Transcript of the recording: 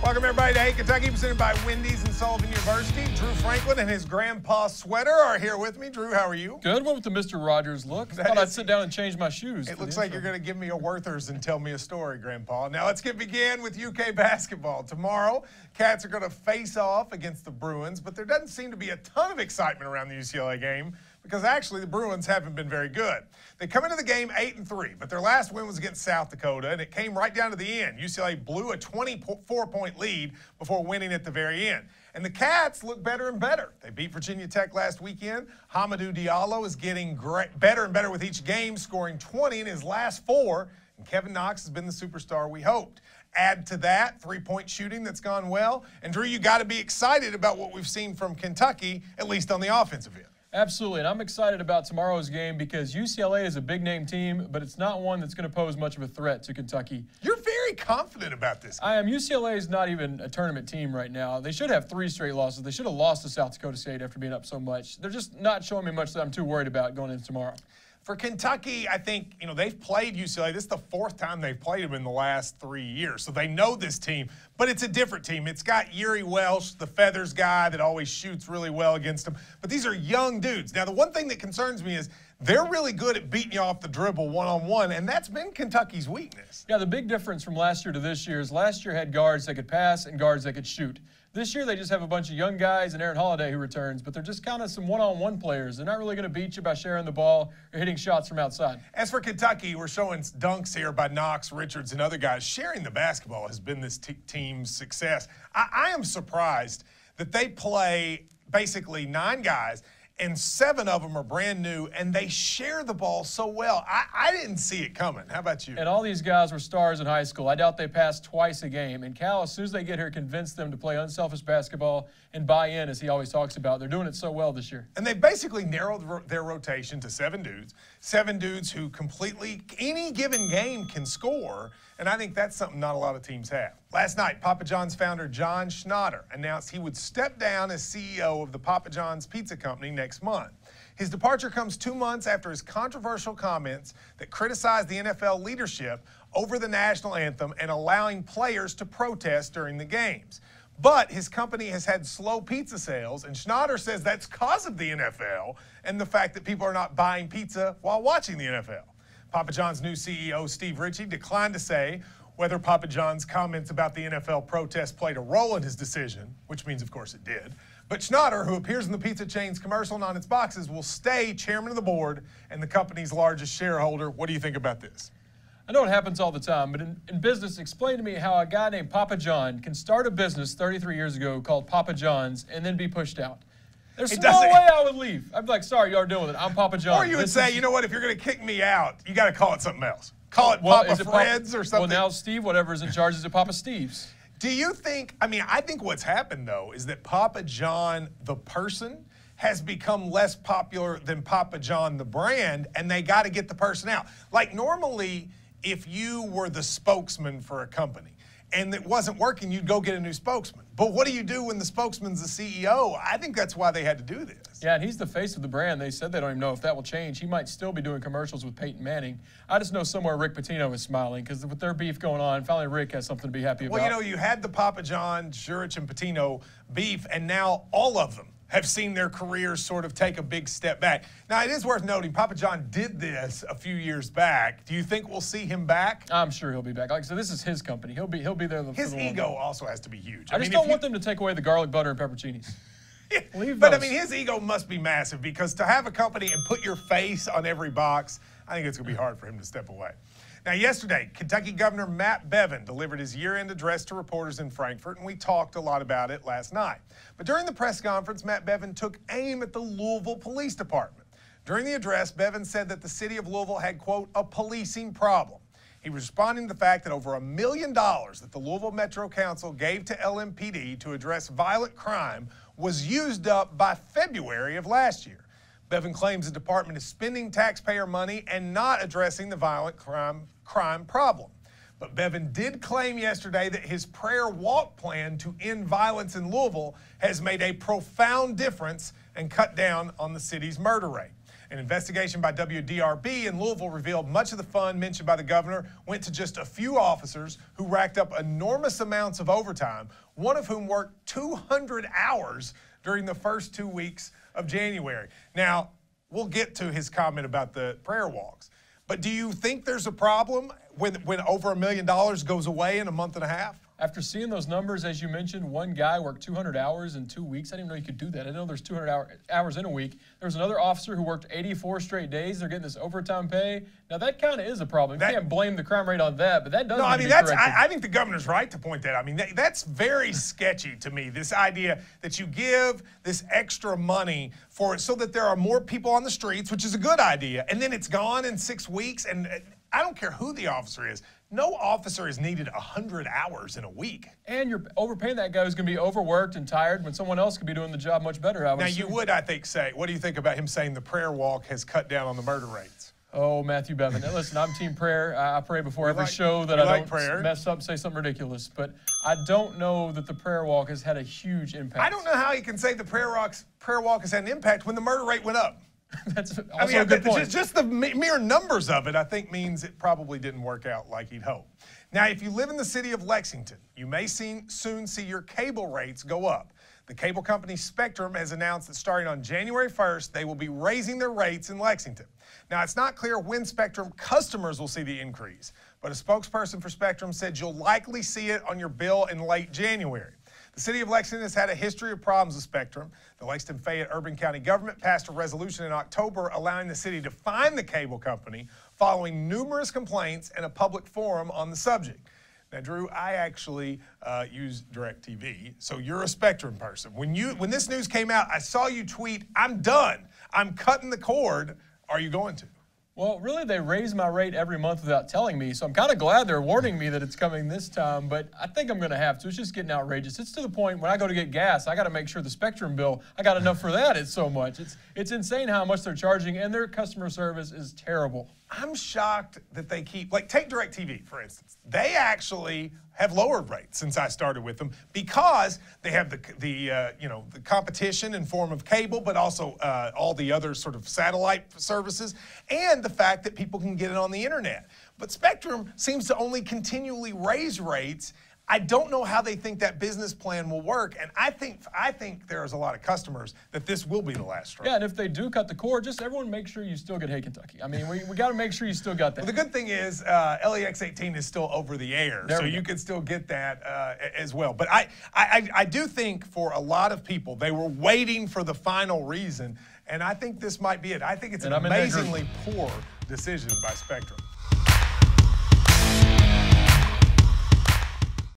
Welcome, everybody, to Hey Kentucky, presented by Wendy's and Sullivan University. Drew Franklin and his grandpa sweater are here with me. Drew, how are you? Good. What with the Mr. Rogers look? I thought I'd sit down and change my shoes. It looks like you're going to give me a Werther's and tell me a story, Grandpa. Now, let's begin with UK basketball. Tomorrow, Cats are going to face off against the Bruins, but there doesn't seem to be a ton of excitement around the UCLA game because actually the Bruins haven't been very good. They come into the game 8-3, but their last win was against South Dakota, and it came right down to the end. UCLA blew a 24-point lead before winning at the very end. And the Cats look better and better. They beat Virginia Tech last weekend. Hamidou Diallo is getting better and better with each game, scoring 20 in his last 4, and Kevin Knox has been the superstar we hoped. Add to that three-point shooting that's gone well. And, Drew, you got to be excited about what we've seen from Kentucky, at least on the offensive end. Absolutely, and I'm excited about tomorrow's game because UCLA is a big-name team, but it's not one that's going to pose much of a threat to Kentucky. You're very confident about this game. I am. UCLA is not even a tournament team right now. They should have 3 straight losses. They should have lost to South Dakota State after being up so much. They're just not showing me much that I'm too worried about going into tomorrow. For Kentucky, I think, they've played UCLA. This is the 4th time they've played them in the last 3 years. So they know this team, but it's a different team. It's got Yuri Welsh, the Feathers guy that always shoots really well against them. But these are young dudes. Now, the one thing that concerns me is they're really good at beating you off the dribble one-on-one, and that's been Kentucky's weakness. Yeah, the big difference from last year to this year is last year had guards that could pass and guards that could shoot. This year, they just have a bunch of young guys and Aaron Holiday who returns, but they're just kind of some one-on-one players. They're not really going to beat you by sharing the ball or hitting shots from outside. As for Kentucky, we're showing dunks here by Knox, Richards, and other guys. Sharing the basketball has been this team's success. I am surprised that they play basically 9 guys, and 7 of them are brand new, and they share the ball so well. I didn't see it coming. How about you? And all these guys were stars in high school. I doubt they passed twice a game. And Cal, as soon as they get here, convinced them to play unselfish basketball and buy in, as he always talks about. They're doing it so well this year. And they basically narrowed their rotation to 7 dudes. 7 dudes who completely, any given game, can score. And I think that's something not a lot of teams have. Last night, Papa John's founder John Schnatter announced he would step down as CEO of the Papa John's Pizza Company next month. His departure comes 2 months after his controversial comments that criticized the NFL leadership over the national anthem and allowing players to protest during the games. But his company has had slow pizza sales, and Schnatter says that's because of the NFL and the fact that people are not buying pizza while watching the NFL. Papa John's new CEO, Steve Ritchie, declined to say whether Papa John's comments about the NFL protest played a role in his decision, which means, of course, it did. But Schnatter, who appears in the pizza chain's commercial and on its boxes, will stay chairman of the board and the company's largest shareholder. What do you think about this? I know it happens all the time, but in business, explain to me how a guy named Papa John can start a business 33 years ago called Papa John's and then be pushed out. There's no way I would leave. I'd be like, sorry, y'all are doing it. I'm Papa John. Or you would say, you know what, if you're going to kick me out, you got to call it something else. Call it Papa Fred's or something. Well, now Steve, whatever's in charge, is at Papa Steve's. Do you think, I think what's happened, though, is that Papa John, the person, has become less popular than Papa John, the brand, and they got to get the person out. Like, normally, if you were the spokesman for a company and it wasn't working, you'd go get a new spokesman. But what do you do when the spokesman's the CEO? I think that's why they had to do this. Yeah, and he's the face of the brand. They said they don't even know if that will change. He might still be doing commercials with Peyton Manning. I just know somewhere Rick Pitino is smiling because with their beef going on, finally Rick has something to be happy about. Well, you had the Papa John, Jurich, and Pitino beef, and now all of them have seen their careers sort of take a big step back. Now, it is worth noting, Papa John did this a few years back. Do you think we'll see him back? I'm sure he'll be back. Like I said, this is his company. He'll be there. His ego also has to be huge. I just don't want them to take away the garlic butter and pepperoncinis. But, his ego must be massive because to have a company and put your face on every box, I think it's going to be hard for him to step away. Now, yesterday, Kentucky Governor Matt Bevin delivered his year-end address to reporters in Frankfort, and we talked a lot about it last night. But during the press conference, Matt Bevin took aim at the Louisville Police Department. During the address, Bevin said that the city of Louisville had, quote, a policing problem. He was responding to the fact that over $1 million that the Louisville Metro Council gave to LMPD to address violent crime was used up by February of last year. Bevin claims the department is spending taxpayer money and not addressing the violent crime problem. But Bevin did claim yesterday that his prayer walk plan to end violence in Louisville has made a profound difference and cut down on the city's murder rate. An investigation by WDRB in Louisville revealed much of the fund mentioned by the governor went to just a few officers who racked up enormous amounts of overtime, one of whom worked 200 hours during the first 2 weeks of January. Now, we'll get to his comment about the prayer walks, but do you think there's a problem when over $1 million goes away in a month and a half? After seeing those numbers, as you mentioned, one guy worked 200 hours in 2 weeks. I didn't even know you could do that. I know there's 200 hours in a week. There was another officer who worked 84 straight days. They're getting this overtime pay. Now, that kind of is a problem. You can't blame the crime rate on that, but that does need to be corrected. I think the governor's right to point that out. I mean, that's very sketchy to me, this idea that you give this extra money for it so that there are more people on the streets, which is a good idea, and then it's gone in 6 weeks, and I don't care who the officer is. No officer is needed 100 hours in a week. And you're overpaying that guy who's going to be overworked and tired when someone else could be doing the job much better. Now, you would, I think, say, what do you think about him saying the prayer walk has cut down on the murder rates? Oh, Matthew Bevan. Now, listen, I'm team prayer. I pray before every show that I don't mess up and say something ridiculous. But I don't know that the prayer walk has had a huge impact. I don't know how you can say the prayer walk has had an impact when the murder rate went up. That's also a good point. Just the mere numbers of it, I think, means it probably didn't work out like he'd hoped. Now, if you live in the city of Lexington, you may soon see your cable rates go up. The cable company Spectrum has announced that starting on January 1st, they will be raising their rates in Lexington. Now, it's not clear when Spectrum customers will see the increase, but a spokesperson for Spectrum said you'll likely see it on your bill in late January. The city of Lexington has had a history of problems with Spectrum. The Lexington-Fayette Urban County government passed a resolution in October allowing the city to fine the cable company following numerous complaints and a public forum on the subject. Now, Drew, I actually use DirecTV, so you're a Spectrum person. When this news came out, I saw you tweet, "I'm done. I'm cutting the cord." Are you going to? Well, really, they raise my rate every month without telling me, so I'm kind of glad they're warning me that it's coming this time, but I think I'm going to have to. It's just getting outrageous. It's to the point when I go to get gas, I got to make sure the Spectrum bill, I got enough for that. It's so much. It's insane how much they're charging, and their customer service is terrible. I'm shocked that they keep, like, take DirecTV, for instance. They actually have lowered rates since I started with them because they have the competition in form of cable, but also all the other sort of satellite services, and the fact that people can get it on the internet. But Spectrum seems to only continually raise rates. I don't know how they think that business plan will work, and I think there's a lot of customers that this will be the last straw. Yeah, and if they do cut the cord, just everyone make sure you still get Hey Kentucky. I mean, we got to make sure you still got that. Well, the good thing is LEX 18 is still over the air, so you can still get that as well. But I do think for a lot of people, they were waiting for the final reason, and I think this might be it. I think it's an amazingly poor decision by Spectrum.